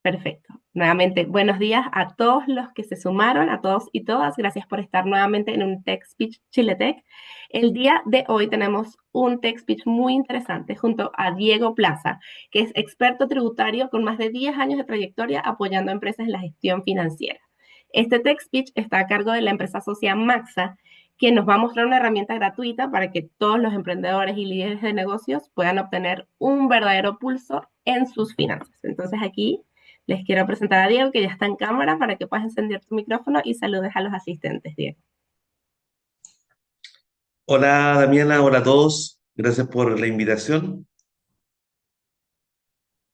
Perfecto. Nuevamente, buenos días a todos los que se sumaron, a todos y todas. Gracias por estar nuevamente en un Tech Speech Chiletech. El día de hoy tenemos un Tech Speech muy interesante junto a Diego Plaza, que es experto tributario con más de 10 años de trayectoria apoyando a empresas en la gestión financiera. Este Tech Speech está a cargo de la empresa socia Maxa, quien nos va a mostrar una herramienta gratuita para que todos los emprendedores y líderes de negocios puedan obtener un verdadero pulso en sus finanzas. Entonces aquí les quiero presentar a Diego, que ya está en cámara, para que puedas encender tu micrófono y saludes a los asistentes, Diego. Hola Damiana, hola a todos. Gracias por la invitación.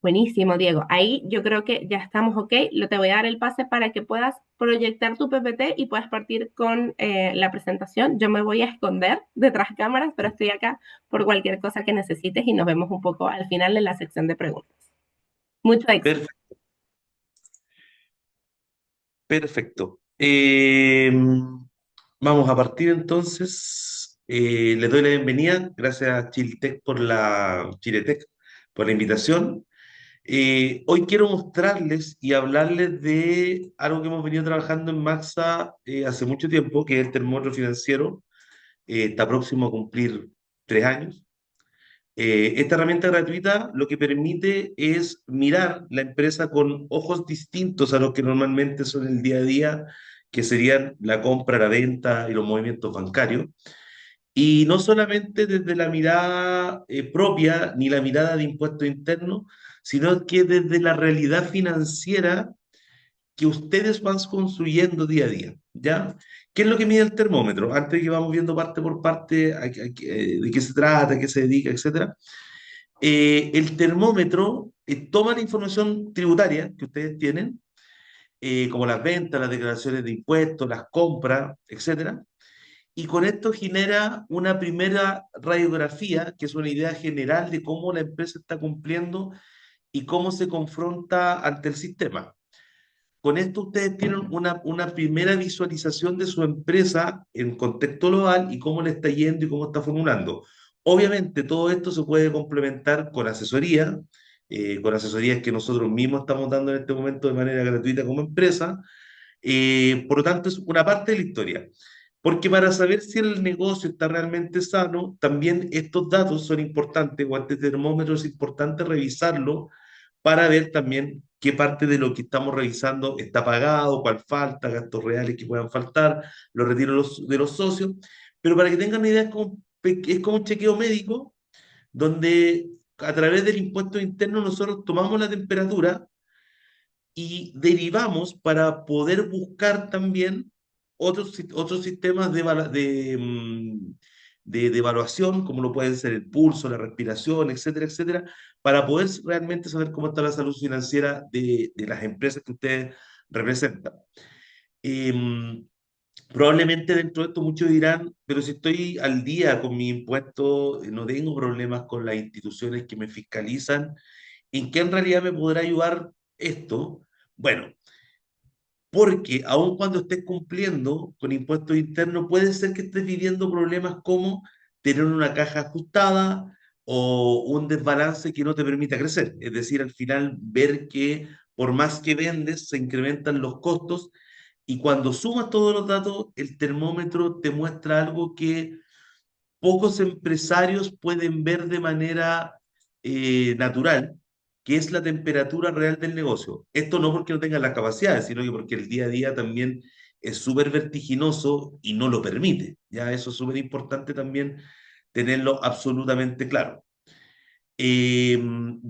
Buenísimo, Diego. Ahí yo creo que ya estamos ok. Te voy a dar el pase para que puedas proyectar tu PPT y puedas partir con la presentación. Yo me voy a esconder detrás de cámaras, pero estoy acá por cualquier cosa que necesites y nos vemos un poco al final en la sección de preguntas. Mucho éxito. Perfecto. Perfecto. Vamos a partir entonces. Les doy la bienvenida. Gracias a Chiletech por la invitación. Hoy quiero mostrarles y hablarles de algo que hemos venido trabajando en Maxa hace mucho tiempo, que es el termómetro financiero. Está próximo a cumplir 3 años. Esta herramienta gratuita lo que permite es mirar la empresa con ojos distintos a los que normalmente son el día a día, que serían la compra, la venta y los movimientos bancarios. Y no solamente desde la mirada propia ni la mirada de impuestos internos, sino que desde la realidad financiera que ustedes van construyendo día a día, ¿ya? ¿Qué es lo que mide el termómetro? Antes de que vamos viendo parte por parte de qué se trata, a qué se dedica, etcétera. El termómetro toma la información tributaria que ustedes tienen, como las ventas, las declaraciones de impuestos, las compras, etcétera, y con esto genera una primera radiografía, que es una idea general de cómo la empresa está cumpliendo y cómo se confronta ante el sistema. Con esto ustedes tienen una primera visualización de su empresa en contexto global y cómo le está yendo y cómo está formulando. Obviamente todo esto se puede complementar con asesorías que nosotros mismos estamos dando en este momento de manera gratuita como empresa. Por lo tanto, es una parte de la historia. Porque para saber si el negocio está realmente sano, también estos datos son importantes, o este termómetro es importante revisarlo para ver también qué parte de lo que estamos revisando está pagado, cuál falta, gastos reales que puedan faltar, los retiros de los socios. Pero para que tengan una idea, es como un chequeo médico, donde a través del impuesto interno nosotros tomamos la temperatura y derivamos para poder buscar también otros sistemas de evaluación, como lo pueden ser el pulso, la respiración, etcétera, etcétera, para poder realmente saber cómo está la salud financiera de las empresas que ustedes representan. Em, Probablemente dentro de esto muchos dirán, pero si estoy al día con mi impuesto, no tengo problemas con las instituciones que me fiscalizan, ¿en qué en realidad me podrá ayudar esto? Bueno, porque aun cuando estés cumpliendo con impuestos internos, puede ser que estés viviendo problemas como tener una caja ajustada o un desbalance que no te permita crecer. Es decir, al final ver que por más que vendes, se incrementan los costos y cuando sumas todos los datos, el termómetro te muestra algo que pocos empresarios pueden ver de manera natural, que es la temperatura real del negocio. Esto no porque no tengan las capacidades, sino que porque el día a día también es súper vertiginoso y no lo permite. Ya eso es súper importante también tenerlo absolutamente claro. Y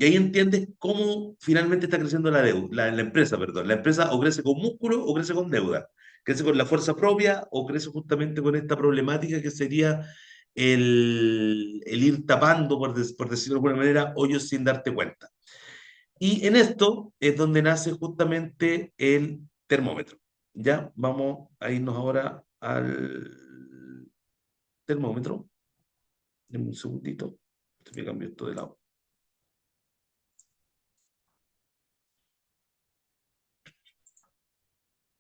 ahí entiendes cómo finalmente está creciendo la empresa, perdón. La empresa o crece con músculo o crece con deuda. Crece con la fuerza propia o crece justamente con esta problemática que sería el ir tapando, por decirlo de alguna manera, hoyos sin darte cuenta. Y en esto es donde nace justamente el termómetro. Ya, vamos a irnos ahora al termómetro. Denme un segundito. Me cambio esto de lado.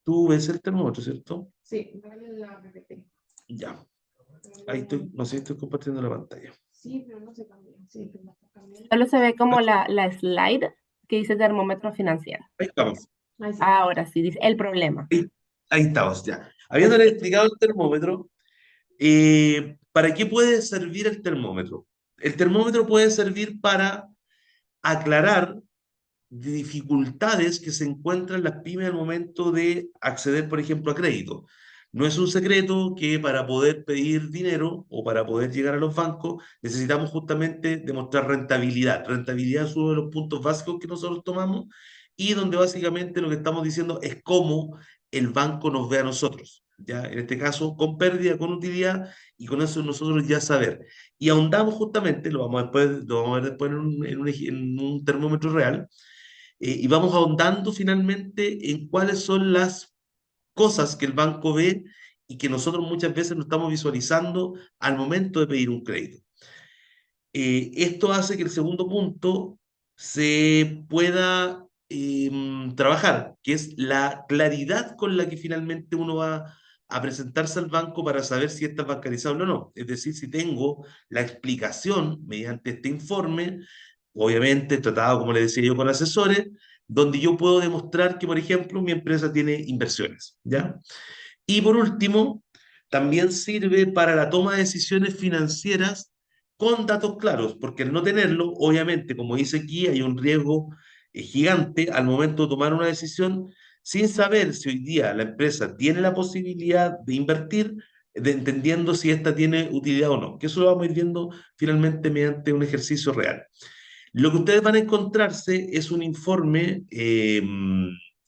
Tú ves el termómetro, ¿cierto? Sí, dale la PPT. Ya. Ahí estoy, no sé, estoy compartiendo la pantalla. Sí, pero no se cambia. Sí, pero no está cambiando. Solo se ve como la slide. que dice termómetro financiero. Ahí estamos. Ahora sí, dice el problema. Ahí, ahí estamos, ya. Habiéndole Ok. explicado el termómetro, ¿para qué puede servir el termómetro? El termómetro puede servir para aclarar dificultades que se encuentran las pymes al momento de acceder, por ejemplo, a crédito. No es un secreto que para poder pedir dinero o para poder llegar a los bancos necesitamos justamente demostrar rentabilidad. Rentabilidad es uno de los puntos básicos que nosotros tomamos y donde básicamente lo que estamos diciendo es cómo el banco nos ve a nosotros. Ya, en este caso, con pérdida, con utilidad, y con eso nosotros ya saber. Y ahondamos justamente, lo vamos a ver después en un termómetro real, y vamos ahondando finalmente en cuáles son las cosas que el banco ve y que nosotros muchas veces no estamos visualizando al momento de pedir un crédito. Esto hace que el segundo punto se pueda trabajar, que es la claridad con la que finalmente uno va a presentarse al banco para saber si está bancarizable o no. Es decir, si tengo la explicación mediante este informe, obviamente tratado, como le decía yo, con asesores, donde yo puedo demostrar que, por ejemplo, mi empresa tiene inversiones, ¿ya? Y por último, también sirve para la toma de decisiones financieras con datos claros, porque al no tenerlo, obviamente, como dice aquí, hay un riesgo gigante al momento de tomar una decisión sin saber si hoy día la empresa tiene la posibilidad de invertir, de entendiendo si esta tiene utilidad o no, que eso lo vamos a ir viendo finalmente mediante un ejercicio real. Lo que ustedes van a encontrarse es un informe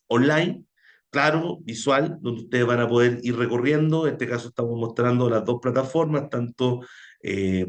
online, claro, visual, donde ustedes van a poder ir recorriendo. En este caso estamos mostrando las dos plataformas, tanto eh,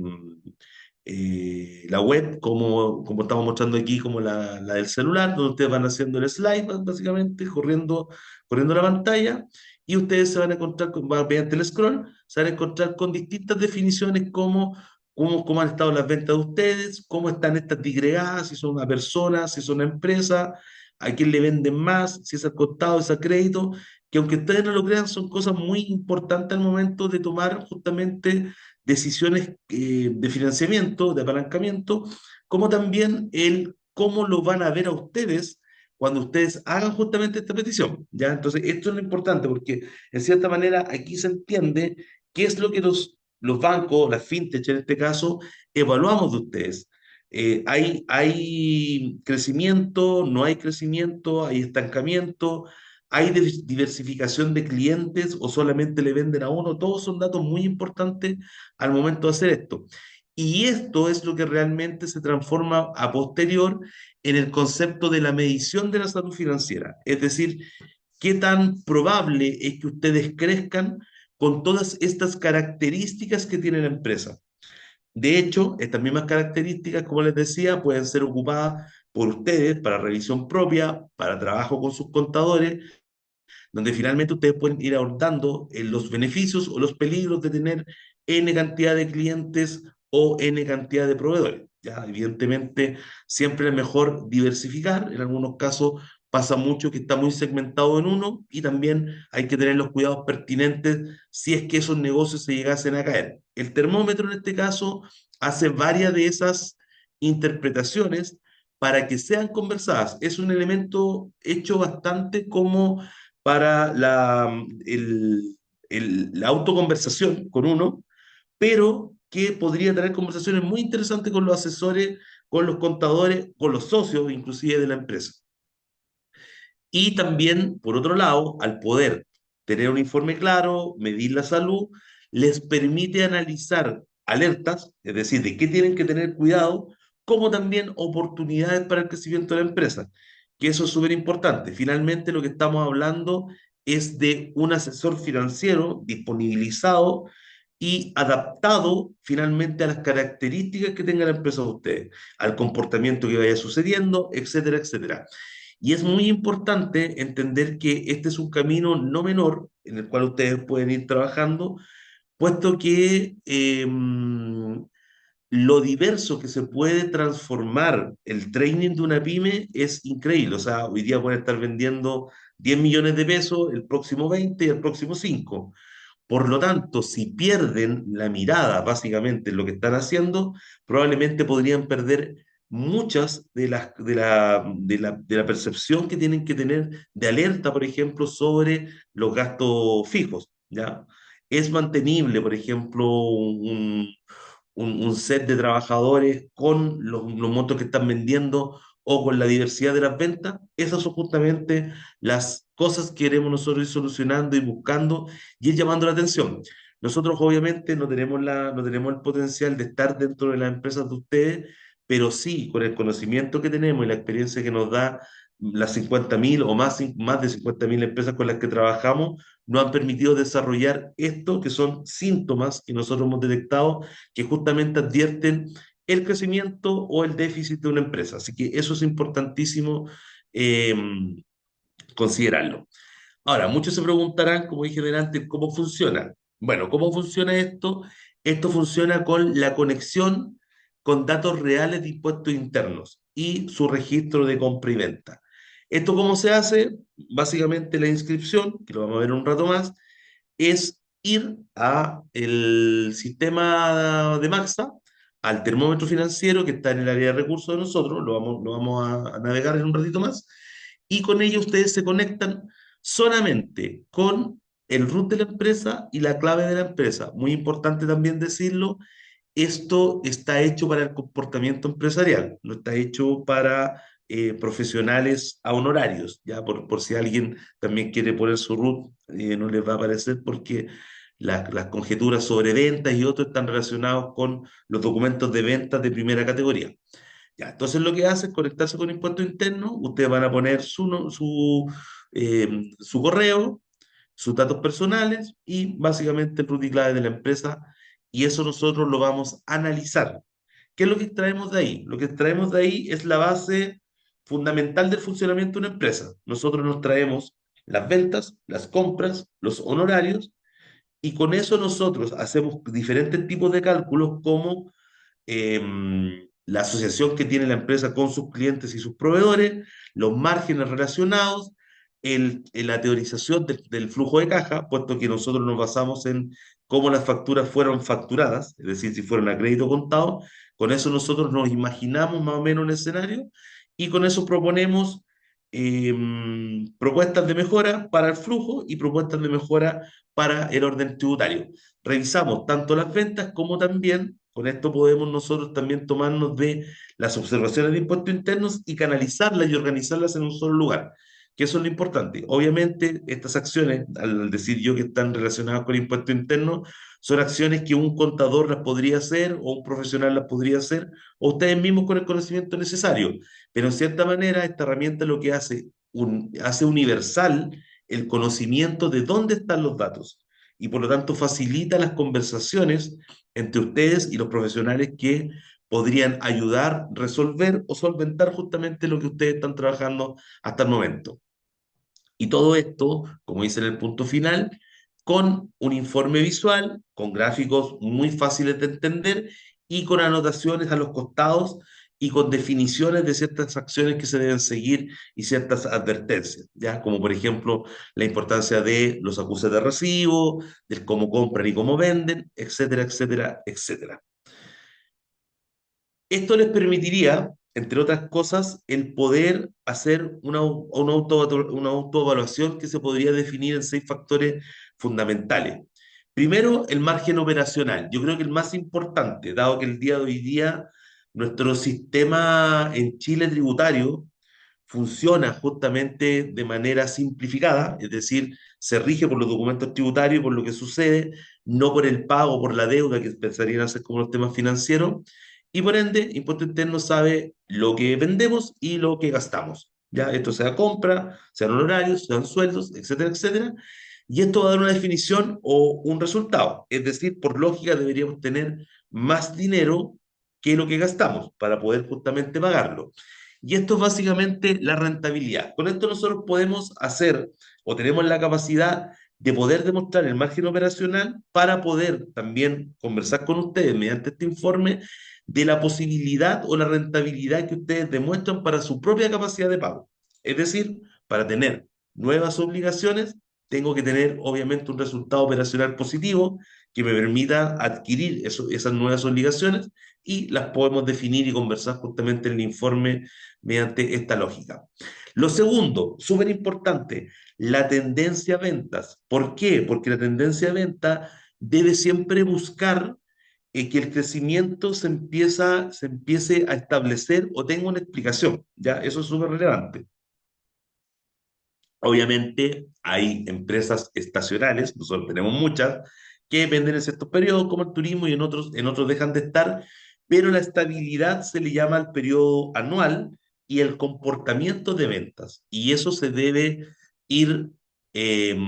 la web como estamos mostrando aquí, como la del celular, donde ustedes van haciendo el slide, básicamente, corriendo la pantalla. Y ustedes se van a encontrar, mediante el scroll, se van a encontrar con distintas definiciones como cómo han estado las ventas de ustedes, cómo están estas disgregadas, si son una persona, si son una empresa, a quién le venden más, si es al contado, es a crédito, que aunque ustedes no lo crean, son cosas muy importantes al momento de tomar justamente decisiones de financiamiento, de apalancamiento, como también el cómo lo van a ver a ustedes cuando ustedes hagan justamente esta petición, ¿ya? Entonces, esto es lo importante porque, en cierta manera, aquí se entiende qué es lo que los bancos, las fintech en este caso, evaluamos de ustedes. Hay crecimiento, no hay crecimiento, hay estancamiento, hay diversificación de clientes o solamente le venden a uno. Todos son datos muy importantes al momento de hacer esto. Y esto es lo que realmente se transforma a posterior en el concepto de la medición de la salud financiera. Es decir, qué tan probable es que ustedes crezcan con todas estas características que tiene la empresa. De hecho, estas mismas características, como les decía, pueden ser ocupadas por ustedes para revisión propia, para trabajo con sus contadores, donde finalmente ustedes pueden ir ahondando en los beneficios o los peligros de tener N cantidad de clientes o N cantidad de proveedores. Ya, evidentemente, siempre es mejor diversificar. En algunos casos pasa mucho que está muy segmentado en uno y también hay que tener los cuidados pertinentes si es que esos negocios se llegasen a caer. El termómetro en este caso hace varias de esas interpretaciones para que sean conversadas. Es un elemento hecho bastante como para la autoconversación con uno, pero que podría tener conversaciones muy interesantes con los asesores, con los contadores, con los socios inclusive de la empresa. Y también, por otro lado, al poder tener un informe claro, medir la salud, les permite analizar alertas, es decir, de qué tienen que tener cuidado, como también oportunidades para el crecimiento de la empresa, que eso es súper importante. Finalmente, lo que estamos hablando es de un asesor financiero disponibilizado y adaptado finalmente a las características que tenga la empresa de ustedes, al comportamiento que vaya sucediendo, etcétera, etcétera. Y es muy importante entender que este es un camino no menor en el cual ustedes pueden ir trabajando, puesto que lo diverso que se puede transformar el training de una pyme es increíble. O sea, hoy día pueden estar vendiendo 10 millones de pesos, el próximo 20 y el próximo 5. Por lo tanto, si pierden la mirada básicamente en lo que están haciendo, probablemente podrían perder muchas de la percepción que tienen que tener de alerta, por ejemplo, sobre los gastos fijos, ¿ya? Es mantenible, por ejemplo, un set de trabajadores con los montos que están vendiendo o con la diversidad de las ventas. Esas son justamente las cosas que queremos nosotros ir solucionando y buscando y ir llamando la atención. Nosotros obviamente no tenemos el potencial de estar dentro de las empresas de ustedes, pero sí con el conocimiento que tenemos y la experiencia que nos da las 50.000 o más de 50.000 empresas con las que trabajamos, nos han permitido desarrollar esto, que son síntomas que nosotros hemos detectado que justamente advierten el crecimiento o el déficit de una empresa. Así que eso es importantísimo eh, considerarlo. Ahora, muchos se preguntarán, como dije delante, ¿cómo funciona? Bueno, ¿cómo funciona esto? Esto funciona con la conexión con datos reales de impuestos internos y su registro de compra y venta. ¿Esto cómo se hace? Básicamente la inscripción, que lo vamos a ver un rato más, es ir a el sistema de Maxa, al termómetro financiero que está en el área de recursos de nosotros, lo vamos a navegar en un ratito más, y con ello ustedes se conectan solamente con el root de la empresa y la clave de la empresa. Muy importante también decirlo, esto está hecho para el comportamiento empresarial, no está hecho para profesionales a honorarios, ya por si alguien también quiere poner su root, no les va a aparecer porque las conjeturas sobre ventas y otros están relacionados con los documentos de ventas de primera categoría. Ya, entonces lo que hace es conectarse con impuesto interno, ustedes van a poner su correo, sus datos personales y básicamente el root y clave de la empresa, y eso nosotros lo vamos a analizar. ¿Qué es lo que extraemos de ahí? Lo que extraemos de ahí es la base fundamental del funcionamiento de una empresa. Nosotros nos traemos las ventas, las compras, los honorarios, y con eso nosotros hacemos diferentes tipos de cálculos como la asociación que tiene la empresa con sus clientes y sus proveedores, los márgenes relacionados, la teorización del flujo de caja, puesto que nosotros nos basamos en cómo las facturas fueron facturadas, es decir, si fueron a crédito contado, con eso nosotros nos imaginamos más o menos un escenario y con eso proponemos propuestas de mejora para el flujo y propuestas de mejora para el orden tributario. Revisamos tanto las ventas como también, con esto podemos nosotros también tomarnos de las observaciones de impuestos internos y canalizarlas y organizarlas en un solo lugar, que eso es lo importante. Obviamente, estas acciones, al decir yo que están relacionadas con el impuesto interno, son acciones que un contador las podría hacer o un profesional las podría hacer o ustedes mismos con el conocimiento necesario. Pero en cierta manera, esta herramienta lo que hace universal el conocimiento de dónde están los datos y por lo tanto facilita las conversaciones entre ustedes y los profesionales que podrían ayudar, resolver o solventar justamente lo que ustedes están trabajando hasta el momento. Y todo esto, como dice en el punto final, con un informe visual, con gráficos muy fáciles de entender y con anotaciones a los costados y con definiciones de ciertas acciones que se deben seguir y ciertas advertencias, ¿ya? Como por ejemplo la importancia de los acuses de recibo, del cómo compran y cómo venden, etcétera, etcétera, etcétera. Esto les permitiría, entre otras cosas, el poder hacer una autoevaluación que se podría definir en 6 factores fundamentales. Primero, el margen operacional. Yo creo que el más importante, dado que el día de hoy día nuestro sistema en Chile tributario funciona justamente de manera simplificada, es decir, se rige por los documentos tributarios y por lo que sucede, no por el pago, por la deuda que pensarían hacer como los temas financieros, y por ende, Impuesto Interno sabe lo que vendemos y lo que gastamos. Ya, esto sea compra, sean honorarios, sean sueldos, etcétera, etcétera. Y esto va a dar una definición o un resultado. Es decir, por lógica deberíamos tener más dinero que lo que gastamos para poder justamente pagarlo. Y esto es básicamente la rentabilidad. Con esto nosotros podemos hacer o tenemos la capacidad de poder demostrar el margen operacional para poder también conversar con ustedes mediante este informe de la posibilidad o la rentabilidad que ustedes demuestran para su propia capacidad de pago. Es decir, para tener nuevas obligaciones tengo que tener obviamente un resultado operacional positivo que me permita adquirir esas nuevas obligaciones y las podemos definir y conversar justamente en el informe mediante esta lógica. Lo segundo, súper importante, la tendencia a ventas. ¿Por qué? Porque la tendencia a venta debe siempre buscar que el crecimiento se empiece a establecer o tenga una explicación, ¿ya? Eso es súper relevante. Obviamente hay empresas estacionales, nosotros tenemos muchas, que venden en ciertos periodos como el turismo y en otros dejan de estar, pero la estabilidad se le llama al periodo anual y el comportamiento de ventas. Y eso se debe ir eh,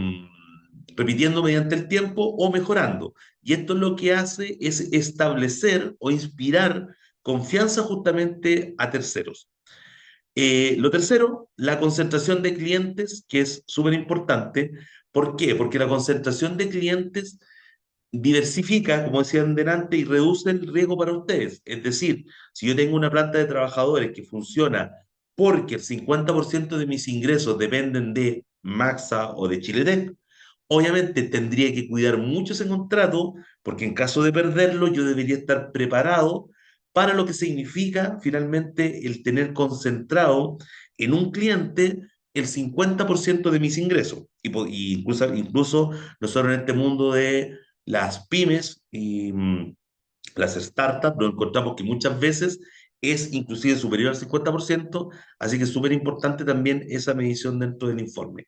repitiendo mediante el tiempo o mejorando. Y esto lo que hace es establecer o inspirar confianza justamente a terceros. Lo tercero, la concentración de clientes, que es súper importante. ¿Por qué? Porque la concentración de clientes diversifica, como decían delante, y reduce el riesgo para ustedes. Es decir, si yo tengo una planta de trabajadores que funciona porque el 50% de mis ingresos dependen de Maxa o de Chiletec, obviamente tendría que cuidar mucho ese contrato, porque en caso de perderlo, yo debería estar preparado para lo que significa finalmente el tener concentrado en un cliente el 50% de mis ingresos. Y incluso nosotros en este mundo de las pymes y las startups, nos encontramos que muchas veces es inclusive superior al 50%, así que es súper importante también esa medición dentro del informe.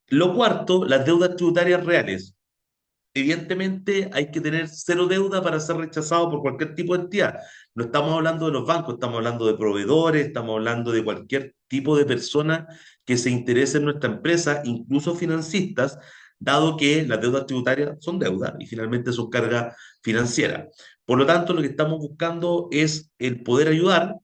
Lo cuarto, las deudas tributarias reales. Evidentemente hay que tener cero deuda para ser rechazado por cualquier tipo de entidad. No estamos hablando de los bancos, estamos hablando de proveedores, estamos hablando de cualquier tipo de persona que se interese en nuestra empresa, incluso financistas, dado que las deudas tributarias son deuda y finalmente son carga financiera. Por lo tanto, lo que estamos buscando es el poder ayudar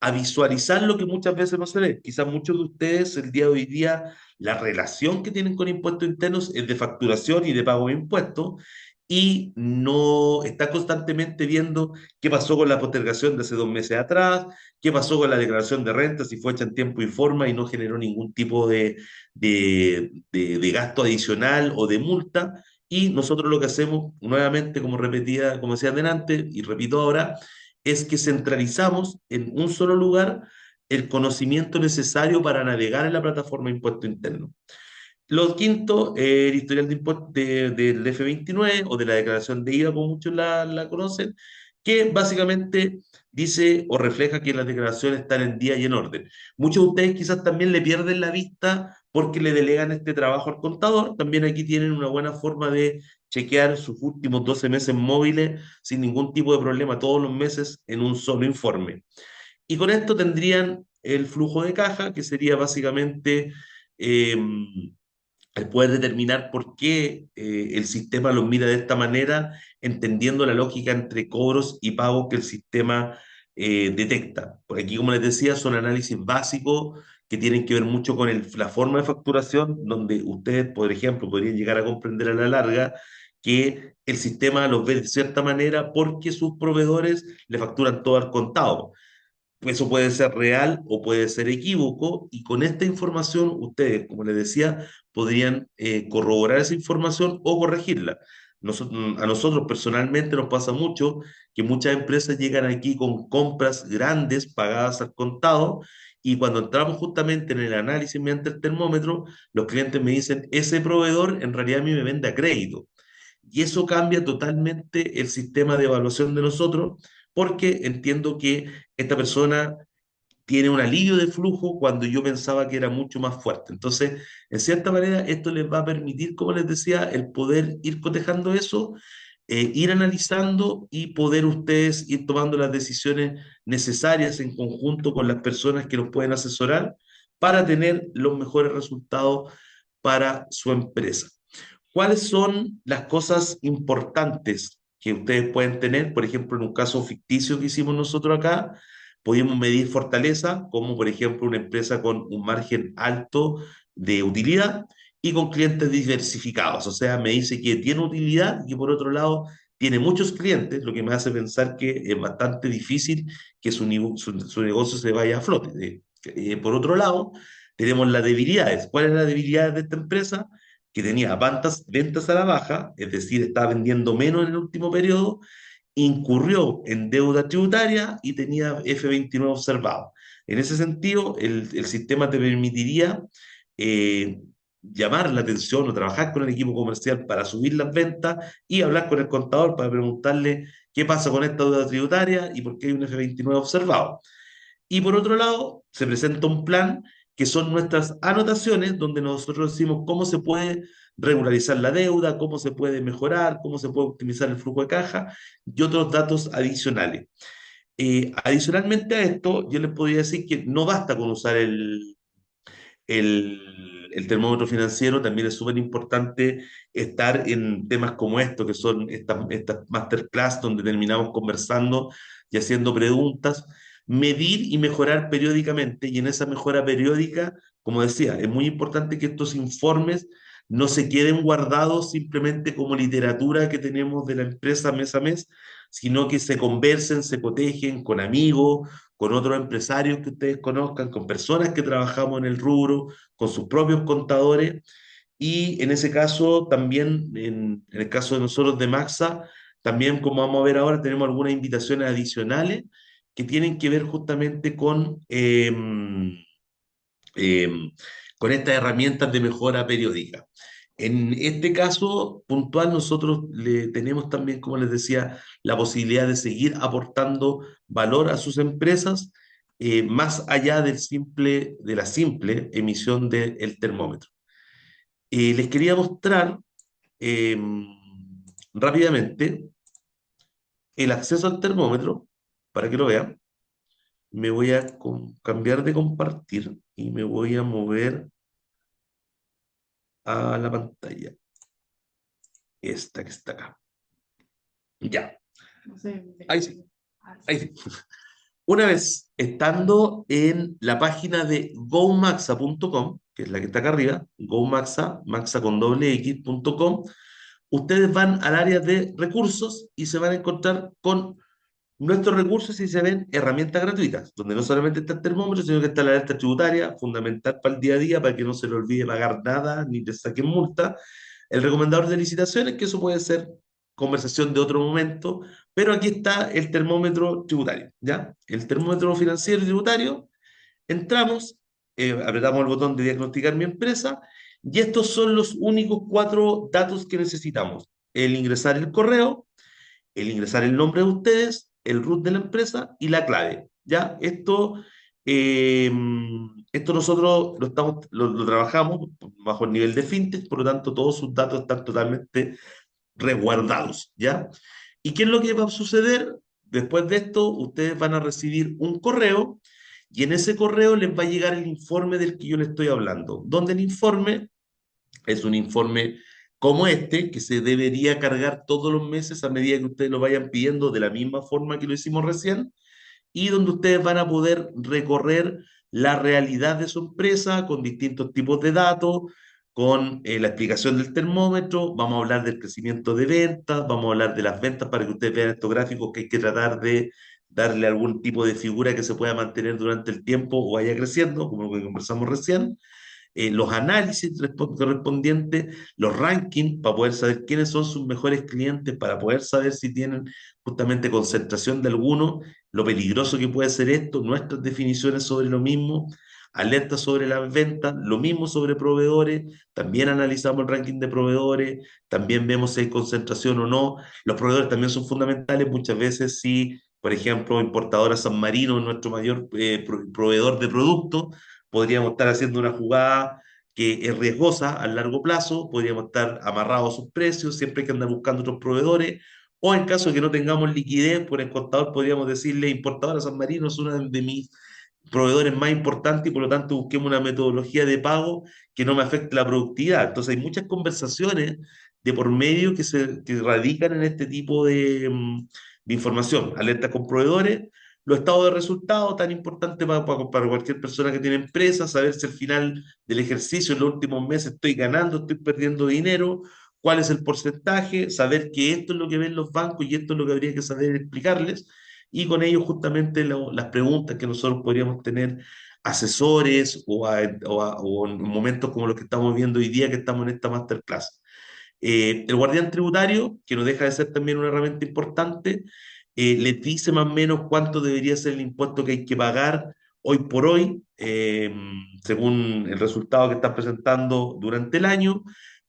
a visualizar lo que muchas veces no se ve. Quizás muchos de ustedes el día de hoy día la relación que tienen con impuestos internos es de facturación y de pago de impuestos y no está constantemente viendo qué pasó con la postergación de hace 2 meses atrás, qué pasó con la declaración de renta, si fue hecha en tiempo y forma y no generó ningún tipo de gasto adicional o de multa. Y nosotros lo que hacemos, nuevamente, como repetía, como decía adelante, y repito ahora, es que centralizamos en un solo lugar el conocimiento necesario para navegar en la plataforma de impuesto interno. Lo quinto, el historial de impuestos del F-29 o de la declaración de IVA, como muchos la conocen, que básicamente dice o refleja que las declaraciones están en día y en orden. Muchos de ustedes quizás también le pierden la vista porque le delegan este trabajo al contador. También aquí tienen una buena forma de chequear sus últimos 12 meses móviles sin ningún tipo de problema todos los meses en un solo informe. Y con esto tendrían el flujo de caja, que sería básicamente eh, el poder determinar por qué el sistema los mira de esta manera, entendiendo la lógica entre cobros y pagos que el sistema detecta. Por aquí, como les decía, son análisis básicos que tienen que ver mucho con la forma de facturación, donde ustedes, por ejemplo, podrían llegar a comprender a la larga que el sistema los ve de cierta manera porque sus proveedores le facturan todo al contado. Eso puede ser real o puede ser equívoco, y con esta información ustedes, como les decía, podrían corroborar esa información o corregirla. A nosotros personalmente nos pasa mucho que muchas empresas llegan aquí con compras grandes pagadas al contado, y cuando entramos justamente en el análisis mediante el termómetro, los clientes me dicen, ese proveedor en realidad a mí me vende a crédito. Y eso cambia totalmente el sistema de evaluación de nosotros, porque entiendo que esta persona tiene un alivio de flujo cuando yo pensaba que era mucho más fuerte. Entonces, en cierta manera, esto les va a permitir, como les decía, el poder ir cotejando eso, ir analizando y poder ustedes ir tomando las decisiones necesarias en conjunto con las personas que los pueden asesorar para tener los mejores resultados para su empresa. ¿Cuáles son las cosas importantes que ustedes pueden tener? Por ejemplo, en un caso ficticio que hicimos nosotros acá, pudimos medir fortaleza, como por ejemplo una empresa con un margen alto de utilidad y con clientes diversificados. O sea, me dice que tiene utilidad y que por otro lado tiene muchos clientes, lo que me hace pensar que es bastante difícil que su negocio se vaya a flote. Por otro lado, tenemos las debilidades. ¿Cuáles son las debilidades de esta empresa? que tenía ventas a la baja, es decir, estaba vendiendo menos en el último periodo, incurrió en deuda tributaria y tenía F29 observado. En ese sentido, el sistema te permitiría eh, llamar la atención o trabajar con el equipo comercial para subir las ventas y hablar con el contador para preguntarle qué pasa con esta deuda tributaria y por qué hay un F29 observado. Y por otro lado, se presenta un plan que son nuestras anotaciones, donde nosotros decimos cómo se puede regularizar la deuda, cómo se puede mejorar, cómo se puede optimizar el flujo de caja y otros datos adicionales. Adicionalmente a esto, yo les podría decir que no basta con usar el termómetro financiero, también es súper importante estar en temas como estos, que son estas masterclass donde terminamos conversando y haciendo preguntas, medir y mejorar periódicamente, y en esa mejora periódica, como decía, es muy importante que estos informes no se queden guardados simplemente como literatura que tenemos de la empresa mes a mes, sino que se conversen, se cotejen con amigos, con otros empresarios que ustedes conozcan, con personas que trabajamos en el rubro, con sus propios contadores. Y en ese caso, también, en el caso de nosotros de Maxa, también como vamos a ver ahora, tenemos algunas invitaciones adicionales que tienen que ver justamente con estas herramientas de mejora periódica. En este caso puntual, nosotros le tenemos también, como les decía, la posibilidad de seguir aportando valor a sus empresas, más allá de la simple emisión del termómetro. Les quería mostrar eh, rápidamente el acceso al termómetro para que lo vean. Me voy a cambiar de compartir y me voy a mover a la pantalla. Esta que está acá. Ya, ahí sí, ahí sí. Una vez estando en la página de gomaxa.com, que es la que está acá arriba, gomaxa, maxa con doble x.com, ustedes van al área de recursos y se van a encontrar con nuestros recursos y se ven herramientas gratuitas, donde no solamente está el termómetro, sino que está la alerta tributaria, fundamental para el día a día, para que no se le olvide pagar nada ni te saquen multa. El recomendador de licitaciones, que eso puede ser conversación de otro momento, pero aquí está el termómetro tributario, ¿ya? El termómetro financiero y tributario, entramos, apretamos el botón de diagnosticar mi empresa, y estos son los únicos cuatro datos que necesitamos. El ingresar el correo, el ingresar el nombre de ustedes, el root de la empresa y la clave. ¿Ya? Eh, esto nosotros lo trabajamos bajo el nivel de fintech, por lo tanto todos sus datos están totalmente resguardados. ¿Ya? ¿Y qué es lo que va a suceder? Después de esto, ustedes van a recibir un correo y en ese correo les va a llegar el informe del que yo les estoy hablando, donde el informe es un informe como este, que se debería cargar todos los meses a medida que ustedes lo vayan pidiendo de la misma forma que lo hicimos recién, y donde ustedes van a poder recorrer la realidad de su empresa con distintos tipos de datos, con la explicación del termómetro, vamos a hablar del crecimiento de ventas, vamos a hablar de las ventas para que ustedes vean estos gráficos que hay que tratar de darle algún tipo de figura que se pueda mantener durante el tiempo o vaya creciendo, como lo que conversamos recién, los análisis correspondientes, los rankings para poder saber quiénes son sus mejores clientes, para poder saber si tienen justamente concentración de alguno, lo peligroso que puede ser esto, nuestras definiciones sobre lo mismo, alertas sobre las ventas, lo mismo sobre proveedores, también analizamos el ranking de proveedores, también vemos si hay concentración o no, los proveedores también son fundamentales, muchas veces si, por ejemplo, importadora San Marino es nuestro mayor proveedor de productos, podríamos estar haciendo una jugada que es riesgosa a largo plazo, podríamos estar amarrados a sus precios, siempre hay que andar buscando otros proveedores, o en caso de que no tengamos liquidez, por el contador podríamos decirle, importadora San Marino es uno de mis proveedores más importantes y por lo tanto busquemos una metodología de pago que no me afecte la productividad. Entonces hay muchas conversaciones de por medio que radican en este tipo de información, alertas con proveedores, los estados de resultados, tan importante para cualquier persona que tiene empresa, saber si al final del ejercicio, en los últimos meses, estoy ganando, estoy perdiendo dinero, cuál es el porcentaje, saber que esto es lo que ven los bancos y esto es lo que habría que saber explicarles, y con ello justamente las preguntas que nosotros podríamos tener asesores o en momentos como los que estamos viendo hoy día, que estamos en esta masterclass. El guardián tributario, que no deja de ser también una herramienta importante, les dice más o menos cuánto debería ser el impuesto que hay que pagar hoy por hoy, según el resultado que están presentando durante el año,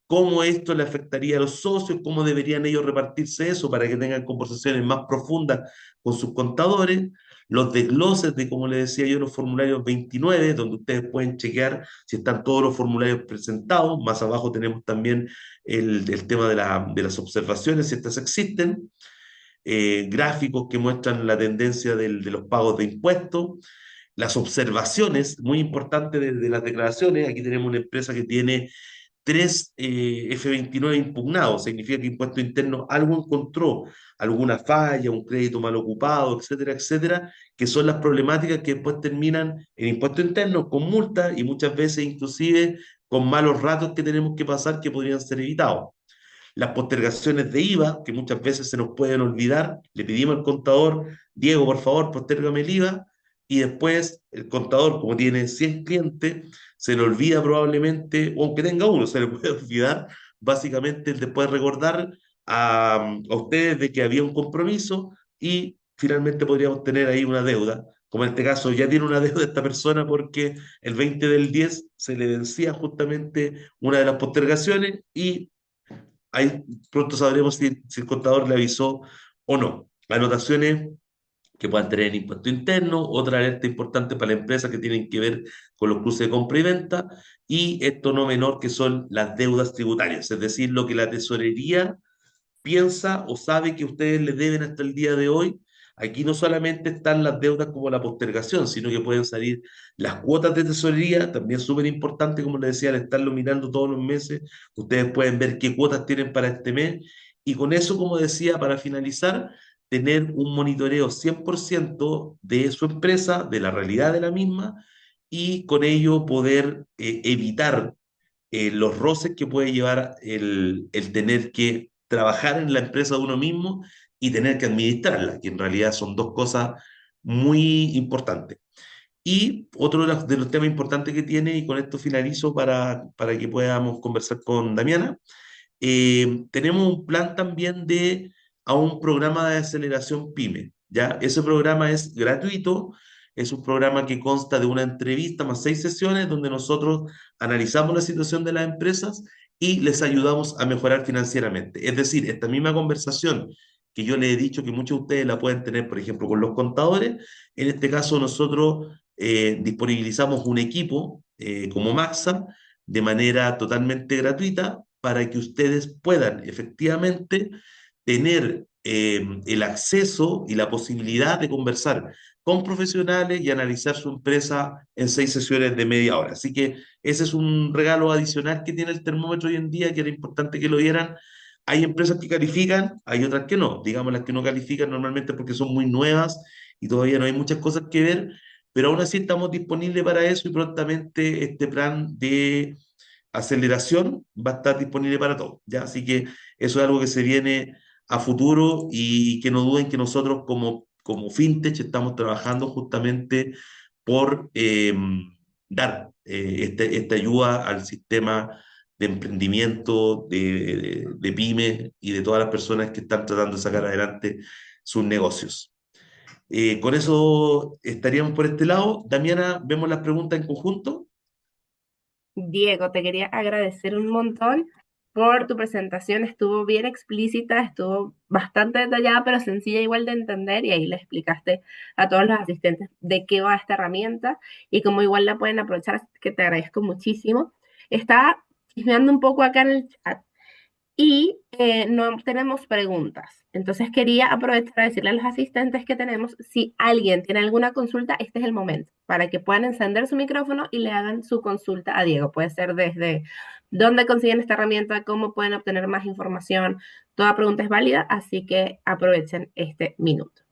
cómo esto le afectaría a los socios, cómo deberían ellos repartirse eso para que tengan conversaciones más profundas con sus contadores, los desgloses de, como les decía yo, los formularios 29, donde ustedes pueden chequear si están todos los formularios presentados. Más abajo tenemos también el tema de las observaciones, si estas existen, gráficos que muestran la tendencia de los pagos de impuestos, las observaciones, muy importante de las declaraciones. Aquí tenemos una empresa que tiene tres F29 impugnados, significa que Impuesto Interno algo encontró, alguna falla, un crédito mal ocupado, etcétera, etcétera, que son las problemáticas que después terminan en Impuesto Interno con multas y muchas veces inclusive con malos ratos que tenemos que pasar que podrían ser evitados. Las postergaciones de IVA, que muchas veces se nos pueden olvidar, le pedimos al contador, Diego, por favor, postérgame el IVA, y después el contador, como tiene 100 clientes, se le olvida probablemente, o aunque tenga uno, se le puede olvidar, básicamente el después recordar a ustedes de que había un compromiso y finalmente podríamos tener ahí una deuda. Como en este caso ya tiene una deuda esta persona porque el 20 del 10 se le vencía justamente una de las postergaciones y ahí pronto sabremos si el contador le avisó o no. Anotaciones que puedan tener en impuesto interno, otra alerta importante para la empresa que tienen que ver con los cruces de compra y venta, y esto no menor que son las deudas tributarias, es decir, lo que la tesorería piensa o sabe que ustedes le deben hasta el día de hoy. Aquí no solamente están las deudas como la postergación, sino que pueden salir las cuotas de tesorería, también súper importante, como les decía, al estarlo mirando todos los meses, ustedes pueden ver qué cuotas tienen para este mes y con eso, como decía, para finalizar, tener un monitoreo 100% de su empresa, de la realidad de la misma y con ello poder evitar los roces que puede llevar el tener que trabajar en la empresa de uno mismo y tener que administrarla, que en realidad son dos cosas muy importantes. Y otro de los temas importantes que tiene, y con esto finalizo para que podamos conversar con Damiana, tenemos un plan también de a un programa de aceleración PYME, ¿ya? Ese programa es gratuito, es un programa que consta de una entrevista más 6 sesiones donde nosotros analizamos la situación de las empresas y les ayudamos a mejorar financieramente. Es decir, esta misma conversación que yo les he dicho que muchos de ustedes la pueden tener, por ejemplo, con los contadores, en este caso nosotros disponibilizamos un equipo como Maxa de manera totalmente gratuita para que ustedes puedan efectivamente tener el acceso y la posibilidad de conversar con profesionales y analizar su empresa en 6 sesiones de media hora. Así que ese es un regalo adicional que tiene el termómetro hoy en día, que era importante que lo vieran. Hay empresas que califican, hay otras que no. Digamos, las que no califican normalmente porque son muy nuevas y todavía no hay muchas cosas que ver, pero aún así estamos disponibles para eso y prontamente este plan de aceleración va a estar disponible para todos, ¿ya? Así que eso es algo que se viene a futuro y que no duden que nosotros como FinTech estamos trabajando justamente por dar esta ayuda al sistema de emprendimiento de pymes y de todas las personas que están tratando de sacar adelante sus negocios. Con eso estaríamos por este lado. Damiana, ¿vemos las preguntas en conjunto? Diego, te quería agradecer un montón por tu presentación. Estuvo bien explícita, estuvo bastante detallada, pero sencilla igual de entender y ahí le explicaste a todos los asistentes de qué va esta herramienta y cómo igual la pueden aprovechar, así que te agradezco muchísimo. Estaba chismeando un poco acá en el chat y no tenemos preguntas. Entonces quería aprovechar a decirle a los asistentes que tenemos, si alguien tiene alguna consulta, este es el momento para que puedan encender su micrófono y le hagan su consulta a Diego. Puede ser desde dónde consiguen esta herramienta, cómo pueden obtener más información. Toda pregunta es válida, así que aprovechen este minuto.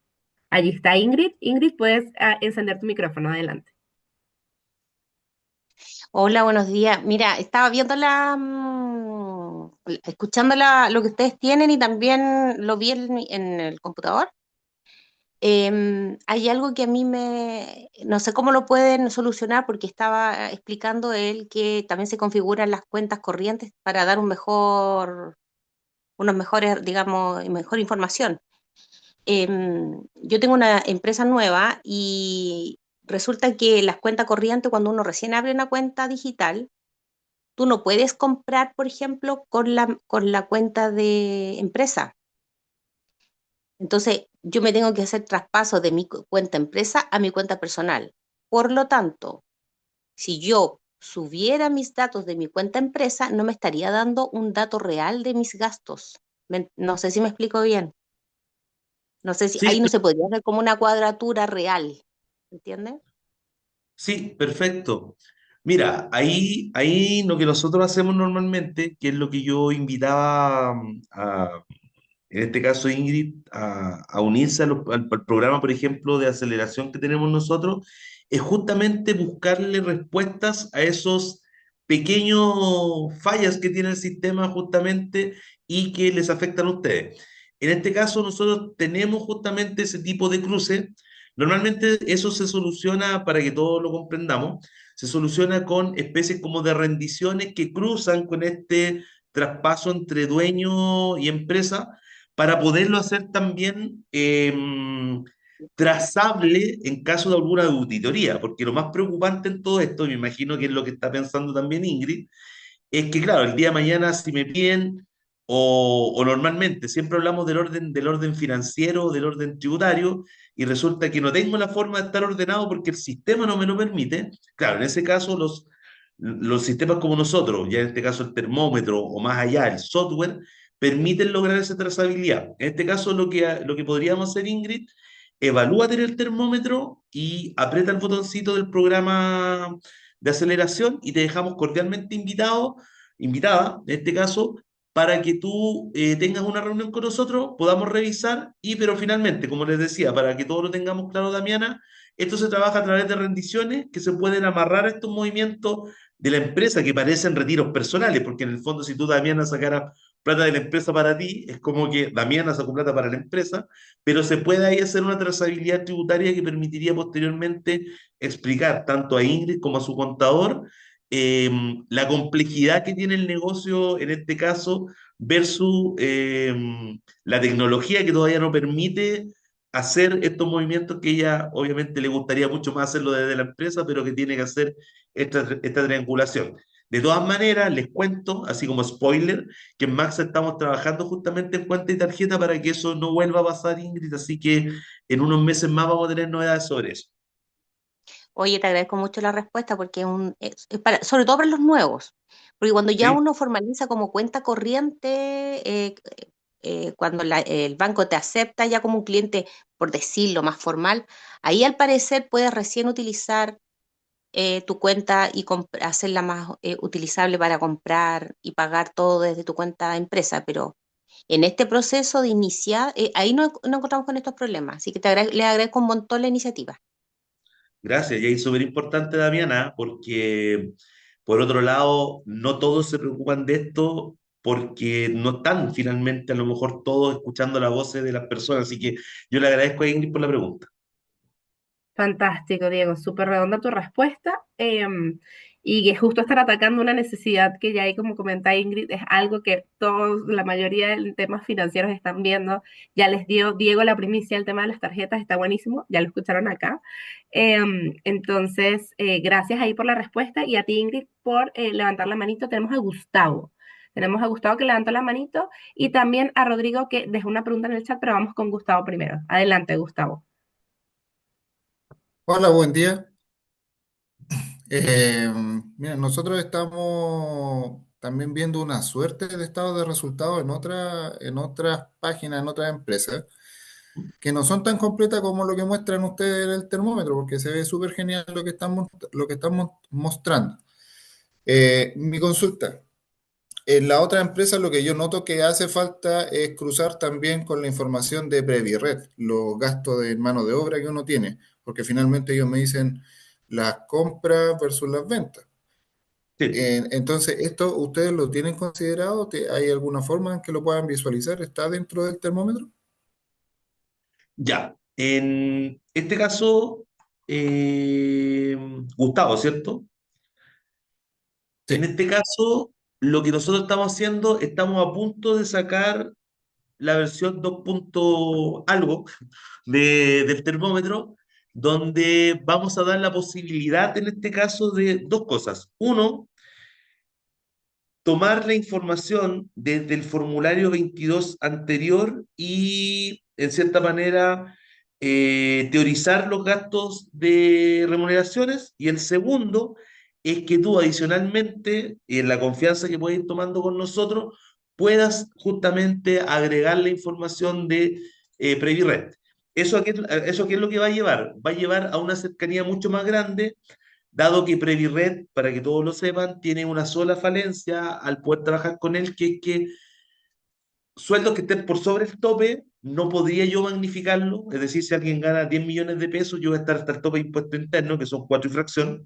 Allí está Ingrid. Ingrid, puedes encender tu micrófono. Adelante. Hola, buenos días. Mira, estaba viendo escuchando lo que ustedes tienen y también lo vi en el computador. Hay algo que a mí no sé cómo lo pueden solucionar porque estaba explicando él que también se configuran las cuentas corrientes para dar unos mejores, digamos, y mejor información. Yo tengo una empresa nueva y resulta que las cuentas corrientes, cuando uno recién abre una cuenta digital, tú no puedes comprar, por ejemplo, con la cuenta de empresa. Entonces, yo me tengo que hacer traspaso de mi cuenta empresa a mi cuenta personal. Por lo tanto, si yo subiera mis datos de mi cuenta empresa, no me estaría dando un dato real de mis gastos. No sé si me explico bien. No sé si Sí, ahí no se podría hacer como una cuadratura real. ¿Entiendes? sí, perfecto. Mira, ahí lo que nosotros hacemos normalmente, que es lo que yo invitaba en este caso Ingrid, a unirse al programa, por ejemplo, de aceleración que tenemos nosotros, es justamente buscarle respuestas a esos pequeños fallas que tiene el sistema justamente y que les afectan a ustedes. En este caso, nosotros tenemos justamente ese tipo de cruce. Normalmente eso se soluciona, para que todos lo comprendamos, se soluciona con especies como de rendiciones que cruzan con este traspaso entre dueño y empresa para poderlo hacer también trazable en caso de alguna auditoría, porque lo más preocupante en todo esto, me imagino que es lo que está pensando también Ingrid, es que, claro, el día de mañana si me piden, o normalmente siempre hablamos del orden financiero, del orden tributario, y resulta que no tengo la forma de estar ordenado porque el sistema no me lo permite. Claro, en ese caso los sistemas como nosotros, ya en este caso el termómetro o más allá, el software, permiten lograr esa trazabilidad. En este caso lo que podríamos hacer, Ingrid, evalúate el termómetro y aprieta el botoncito del programa de aceleración y te dejamos cordialmente invitada, en este caso, para que tú tengas una reunión con nosotros, podamos revisar y, pero finalmente, como les decía, para que todos lo tengamos claro, Damiana, esto se trabaja a través de rendiciones que se pueden amarrar a estos movimientos de la empresa que parecen retiros personales, porque en el fondo si tú, Damiana, sacaras plata de la empresa para ti, es como que Damiana sacó plata para la empresa, pero se puede ahí hacer una trazabilidad tributaria que permitiría posteriormente explicar tanto a Ingrid como a su contador eh, la complejidad que tiene el negocio en este caso versus la tecnología que todavía no permite hacer estos movimientos que ella obviamente le gustaría mucho más hacerlo desde la empresa, pero que tiene que hacer esta triangulación. De todas maneras, les cuento, así como spoiler, que en Max estamos trabajando justamente en cuenta y tarjeta para que eso no vuelva a pasar, Ingrid, así que en unos meses más vamos a tener novedades sobre eso. Oye, te agradezco mucho la respuesta porque es sobre todo para los nuevos, porque cuando ya ¿Sí? uno formaliza como cuenta corriente, cuando el banco te acepta ya como un cliente, por decirlo más formal, ahí al parecer puedes recién utilizar tu cuenta y hacerla más utilizable para comprar y pagar todo desde tu cuenta empresa, pero en este proceso de iniciar, ahí no encontramos con estos problemas, así que le agradezco un montón la iniciativa. Gracias, y ahí es súper importante, Damiana, porque por otro lado, no todos se preocupan de esto porque no están finalmente a lo mejor todos escuchando las voces de las personas, así que yo le agradezco a Ingrid por la pregunta. Fantástico, Diego, súper redonda tu respuesta. Y que justo estar atacando una necesidad que ya hay, como comenta Ingrid, es algo que todos, la mayoría de temas financieros están viendo. Ya les dio Diego la primicia, el tema de las tarjetas, está buenísimo, ya lo escucharon acá. Entonces, gracias ahí por la respuesta y a ti, Ingrid, por levantar la manito. Tenemos a Gustavo. Tenemos a Gustavo que levantó la manito y también a Rodrigo que dejó una pregunta en el chat, pero vamos con Gustavo primero. Adelante, Gustavo. Hola, buen día. Eh, Mira, nosotros estamos también viendo una suerte de estado de resultados en otras páginas, en otras empresas, que no son tan completas como lo que muestran ustedes en el termómetro, porque se ve súper genial lo que están mostrando. Mi consulta. En la otra empresa lo que yo noto que hace falta es cruzar también con la información de Previred, los gastos de mano de obra que uno tiene, porque finalmente ellos me dicen las compras versus las ventas. Sí. Entonces, ¿esto ustedes lo tienen considerado? ¿Hay alguna forma en que lo puedan visualizar? ¿Está dentro del termómetro? Ya. En este caso, eh, Gustavo, ¿cierto? En Sí. este caso, lo que nosotros estamos haciendo, estamos a punto de sacar la versión 2 punto algo del termómetro, donde vamos a dar la posibilidad, en este caso, de dos cosas. Uno, tomar la información desde el formulario 22 anterior y, en cierta manera, teorizar los gastos de remuneraciones. Y el segundo es que tú, adicionalmente, en la confianza que puedes ir tomando con nosotros, puedas justamente agregar la información de PreviRed. ¿Eso qué es lo que va a llevar? Va a llevar a una cercanía mucho más grande, dado que PreviRed, para que todos lo sepan, tiene una sola falencia al poder trabajar con él, que es que sueldos que estén por sobre el tope, no podría yo magnificarlo. Es decir, si alguien gana 10 millones de pesos, yo voy a estar hasta el tope de impuesto interno, que son 4 y fracción,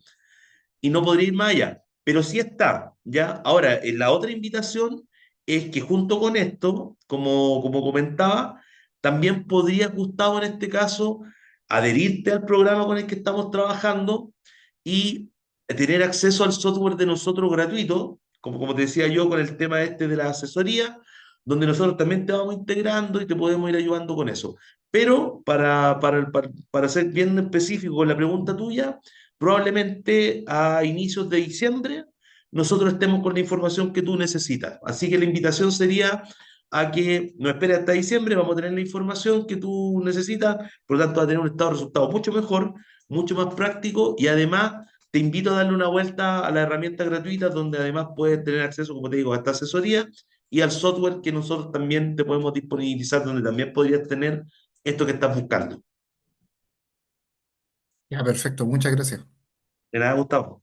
y no podría ir más allá. Pero sí está, ¿ya? Ahora, en la otra invitación es que, junto con esto, como comentaba, también podrías, Gustavo, en este caso, adherirte al programa con el que estamos trabajando y tener acceso al software de nosotros gratuito, como te decía yo, con el tema este de la asesoría, donde nosotros también te vamos integrando y te podemos ir ayudando con eso. Pero para ser bien específico con la pregunta tuya, probablemente a inicios de diciembre nosotros estemos con la información que tú necesitas. Así que la invitación sería a que no esperes hasta diciembre, vamos a tener la información que tú necesitas, por lo tanto va a tener un estado de resultados mucho mejor, mucho más práctico, y además te invito a darle una vuelta a la herramienta gratuita, donde además puedes tener acceso, como te digo, a esta asesoría y al software que nosotros también te podemos disponibilizar, donde también podrías tener esto que estás buscando. Ya, perfecto, muchas gracias. ¿De nada, Gustavo?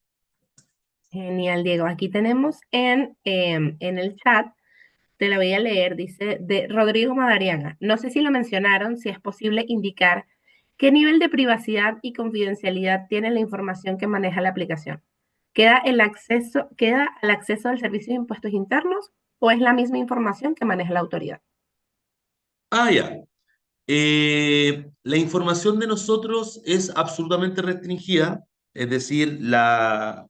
Genial, Diego. Aquí tenemos en el chat, te la voy a leer, dice de Rodrigo Madariaga. No sé si lo mencionaron, si es posible indicar qué nivel de privacidad y confidencialidad tiene la información que maneja la aplicación. ¿Queda al acceso del Servicio de Impuestos Internos o es la misma información que maneja la autoridad? Ah, ya. La información de nosotros es absolutamente restringida, es decir, la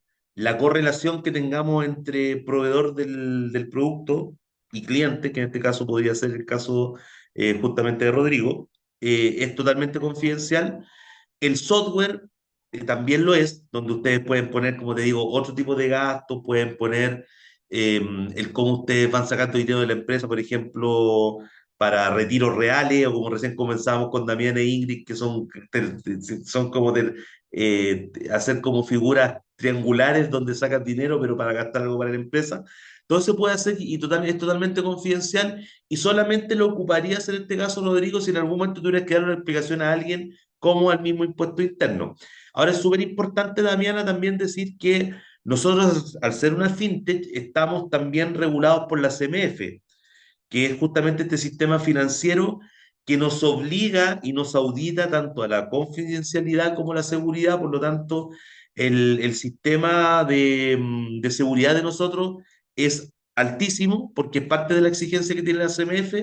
correlación que tengamos entre proveedor del producto y cliente, que en este caso podría ser el caso justamente de Rodrigo, es totalmente confidencial. El software también lo es, donde ustedes pueden poner, como te digo, otro tipo de gastos, pueden poner eh, el cómo ustedes van sacando dinero de la empresa, por ejemplo, para retiros reales, o como recién comenzamos con Damián e Ingrid, que son como hacer como figuras triangulares donde sacan dinero, pero para gastar algo para la empresa. Todo se puede hacer y es totalmente confidencial, y solamente lo ocuparías en este caso, Rodrigo, si en algún momento tuvieras que dar una explicación a alguien como al mismo impuesto interno. Ahora es súper importante, Damiana, también decir que nosotros, al ser una fintech, estamos también regulados por la CMF, que es justamente este sistema financiero que nos obliga y nos audita tanto a la confidencialidad como a la seguridad. Por lo tanto, el sistema de seguridad de nosotros es altísimo, porque es parte de la exigencia que tiene la CMF,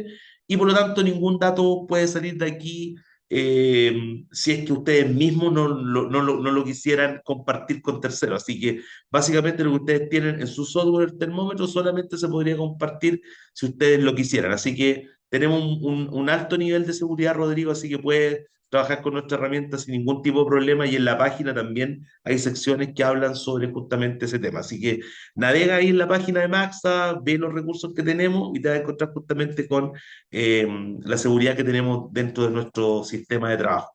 y por lo tanto ningún dato puede salir de aquí si es que ustedes mismos no lo quisieran compartir con terceros. Así que básicamente lo que ustedes tienen en su software, el termómetro, solamente se podría compartir si ustedes lo quisieran. Así que tenemos un alto nivel de seguridad, Rodrigo, así que puedes trabajar con nuestra herramienta sin ningún tipo de problema, y en la página también hay secciones que hablan sobre justamente ese tema. Así que navega ahí en la página de Maxa, ve los recursos que tenemos y te vas a encontrar justamente con eh, la seguridad que tenemos dentro de nuestro sistema de trabajo.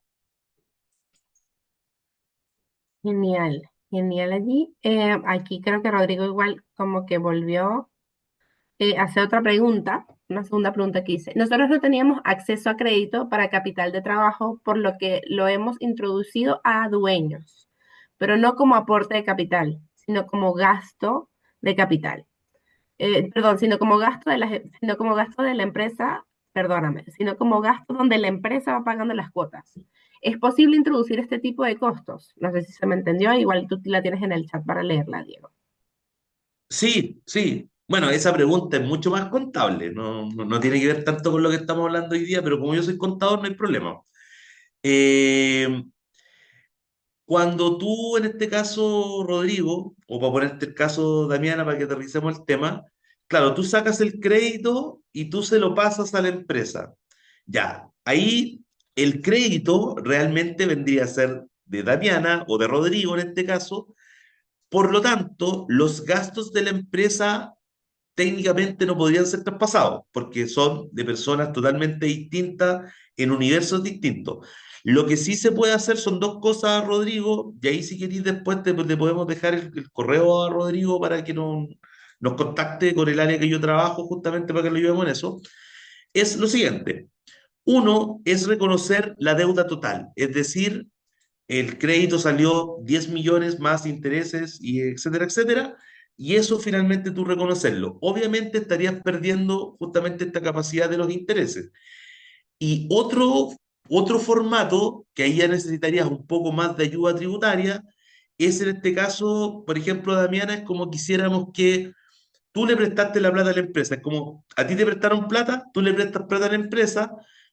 Genial, genial allí. Aquí creo que Rodrigo igual como que volvió a hacer otra pregunta, una segunda pregunta que hice. Nosotros no teníamos acceso a crédito para capital de trabajo, por lo que lo hemos introducido a dueños, pero no como aporte de capital, sino como gasto de capital. Perdón, sino como gasto de la empresa, perdóname, sino como gasto donde la empresa va pagando las cuotas. ¿Es posible introducir este tipo de costos? No sé si se me entendió, igual tú la tienes en el chat para leerla, Diego. Sí, sí. Bueno, esa pregunta es mucho más contable, no tiene que ver tanto con lo que estamos hablando hoy día, pero como yo soy contador, no hay problema. Eh, Cuando tú, en este caso, Rodrigo, o para ponerte el caso, Damiana, para que aterricemos el tema, claro, tú sacas el crédito y tú se lo pasas a la empresa. Ya, ahí el crédito realmente vendría a ser de Damiana o de Rodrigo en este caso. Por lo tanto, los gastos de la empresa técnicamente no podrían ser traspasados, porque son de personas totalmente distintas en universos distintos. Lo que sí se puede hacer son dos cosas, Rodrigo, y ahí si queréis después te podemos dejar el correo a Rodrigo para que nos contacte con el área que yo trabajo justamente para que lo ayudemos en eso. Es lo siguiente. Uno es reconocer la deuda total, es decir, el crédito salió 10 millones más intereses y etcétera, etcétera, y eso finalmente tú reconocerlo. Obviamente estarías perdiendo justamente esta capacidad de los intereses. Y otro formato, que ahí ya necesitarías un poco más de ayuda tributaria, es en este caso, por ejemplo, Damiana, es como quisiéramos que tú le prestaste la plata a la empresa. Es como a ti te prestaron plata, tú le prestas plata a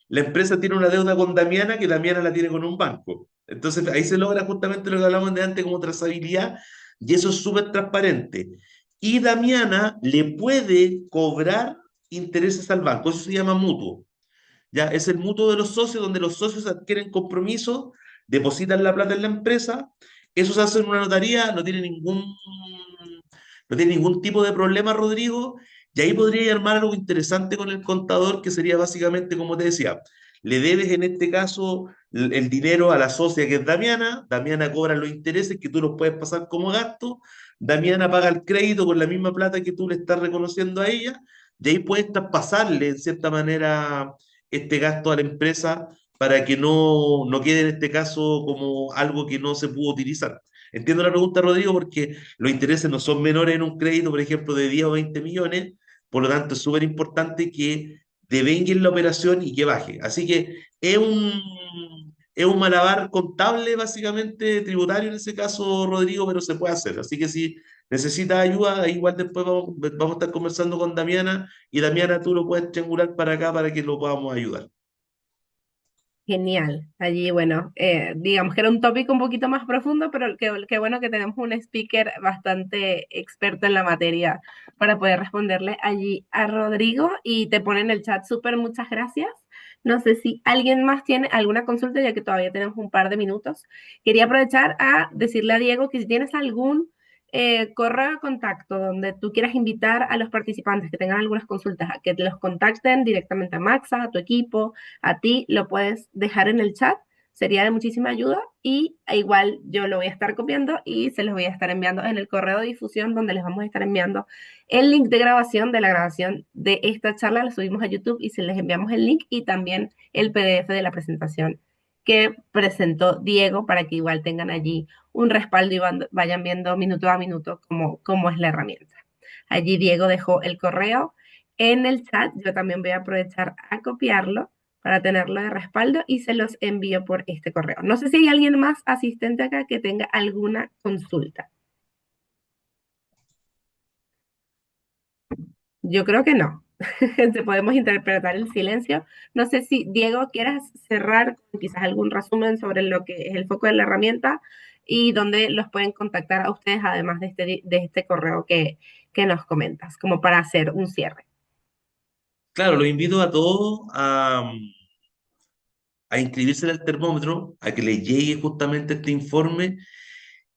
la empresa tiene una deuda con Damiana que Damiana la tiene con un banco. Entonces ahí se logra justamente lo que hablamos de antes como trazabilidad y eso es súper transparente. Y Damiana le puede cobrar intereses al banco, eso se llama mutuo. Ya es el mutuo de los socios donde los socios adquieren compromiso, depositan la plata en la empresa, eso se hace en una notaría, no tiene ningún tipo de problema, Rodrigo, y ahí podría armar algo interesante con el contador, que sería básicamente, como te decía, le debes en este caso el dinero a la socia que es Damiana, Damiana cobra los intereses que tú los puedes pasar como gasto, Damiana paga el crédito con la misma plata que tú le estás reconociendo a ella, y ahí puedes traspasarle en cierta manera este gasto a la empresa para que no quede en este caso como algo que no se pudo utilizar. Entiendo la pregunta, Rodrigo, porque los intereses no son menores en un crédito, por ejemplo, de 10 o 20 millones, por lo tanto es súper importante que devenguen la operación y que baje. Así que es un malabar contable, básicamente tributario en ese caso, Rodrigo, pero se puede hacer. Así que si necesitas ayuda, ahí igual después vamos a estar conversando con Damiana y Damiana tú lo puedes triangular para acá para que lo podamos ayudar. Genial. Allí, bueno, digamos que era un tópico un poquito más profundo, pero qué bueno que tenemos un speaker bastante experto en la materia para poder responderle allí a Rodrigo y te pone en el chat súper muchas gracias. No sé si alguien más tiene alguna consulta, ya que todavía tenemos un par de minutos. Quería aprovechar a decirle a Diego que si tienes algún correo de contacto donde tú quieras invitar a los participantes que tengan algunas consultas a que los contacten directamente a Maxa, a tu equipo, a ti, lo puedes dejar en el chat, sería de muchísima ayuda y igual yo lo voy a estar copiando y se los voy a estar enviando en el correo de difusión donde les vamos a estar enviando el link de grabación de la grabación de esta charla, la subimos a YouTube y se les enviamos el link y también el PDF de la presentación que presentó Diego para que igual tengan allí un respaldo y vayan viendo minuto a minuto cómo es la herramienta. Allí Diego dejó el correo en el chat, yo también voy a aprovechar a copiarlo para tenerlo de respaldo y se los envío por este correo. No sé si hay alguien más asistente acá que tenga alguna consulta. Yo creo que no. Podemos interpretar el silencio. No sé si, Diego, quieras cerrar con quizás algún resumen sobre lo que es el foco de la herramienta y dónde los pueden contactar a ustedes, además de este correo que nos comentas, como para hacer un cierre. Claro, los invito a todos a inscribirse en el termómetro, a que les llegue justamente este informe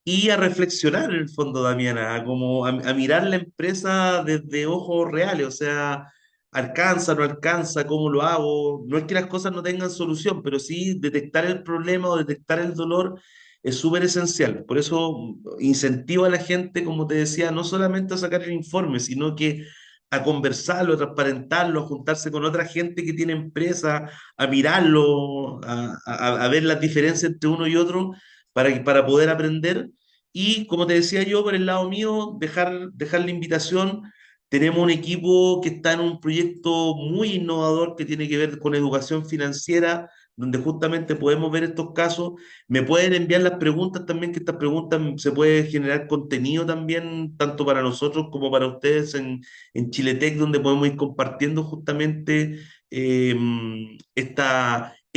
y a reflexionar en el fondo, Damiana, a mirar la empresa desde ojos reales, o sea, alcanza, no alcanza, cómo lo hago. No es que las cosas no tengan solución, pero sí detectar el problema o detectar el dolor es súper esencial. Por eso incentivo a la gente, como te decía, no solamente a sacar el informe, sino que a conversarlo, a transparentarlo, a juntarse con otra gente que tiene empresa, a mirarlo, a ver las diferencias entre uno y otro para poder aprender. Y como te decía yo, por el lado mío, dejar la invitación. Tenemos un equipo que está en un proyecto muy innovador que tiene que ver con educación financiera, donde justamente podemos ver estos casos. Me pueden enviar las preguntas también, que estas preguntas se puede generar contenido también, tanto para nosotros como para ustedes en Chiletech, donde podemos ir compartiendo justamente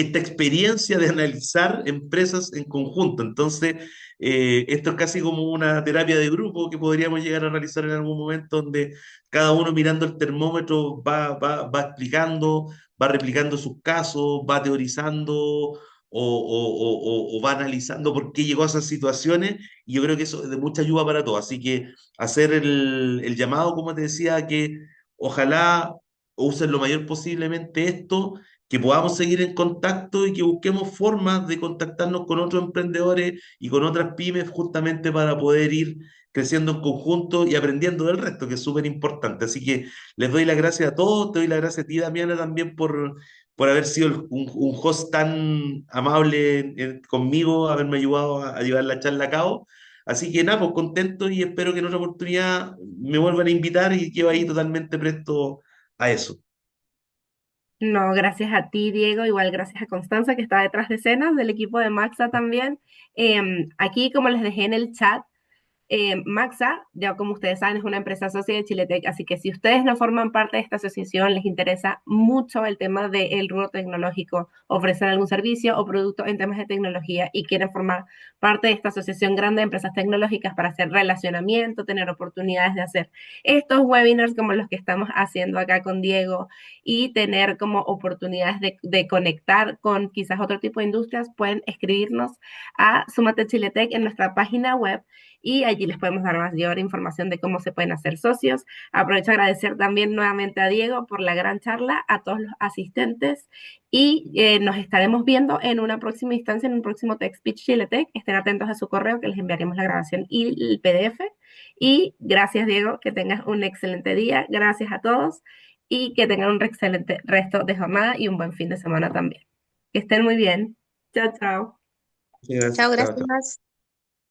esta experiencia de analizar empresas en conjunto. Entonces, esto es casi como una terapia de grupo que podríamos llegar a realizar en algún momento, donde cada uno mirando el termómetro va explicando, va replicando sus casos, va teorizando o va analizando por qué llegó a esas situaciones, y yo creo que eso es de mucha ayuda para todos. Así que hacer el llamado, como te decía, que ojalá usen lo mayor posiblemente esto, que podamos seguir en contacto y que busquemos formas de contactarnos con otros emprendedores y con otras pymes justamente para poder ir creciendo en conjunto y aprendiendo del resto, que es súper importante. Así que les doy las gracias a todos, te doy las gracias a ti, Damiana, también por haber sido un host tan amable conmigo, haberme ayudado a llevar la charla a cabo. Así que nada, pues contento y espero que en otra oportunidad me vuelvan a invitar y quedo ahí totalmente presto a eso. No, gracias a ti, Diego. Igual gracias a Constanza, que está detrás de escenas, del equipo de Maxa también. Aquí, como les dejé en el chat, Maxa, ya como ustedes saben, es una empresa socia de Chiletec, así que si ustedes no forman parte de esta asociación, les interesa mucho el tema del rubro tecnológico, ofrecen algún servicio o producto en temas de tecnología y quieren formar parte de esta asociación grande de empresas tecnológicas para hacer relacionamiento, tener oportunidades de hacer estos webinars como los que estamos haciendo acá con Diego y tener como oportunidades de conectar con quizás otro tipo de industrias, pueden escribirnos a Súmate Chiletec en nuestra página web y allí les podemos dar mayor información de cómo se pueden hacer socios. Aprovecho a agradecer también nuevamente a Diego por la gran charla, a todos los asistentes y nos estaremos viendo en una próxima instancia, en un próximo Tech Speech Chiletec. Estén atentos a su correo que les enviaremos la grabación y el PDF. Y gracias, Diego, que tengas un excelente día. Gracias a todos y que tengan un excelente resto de jornada y un buen fin de semana también. Que estén muy bien. Chao, chao. Muchas Chao, gracias. Chao, chao. gracias.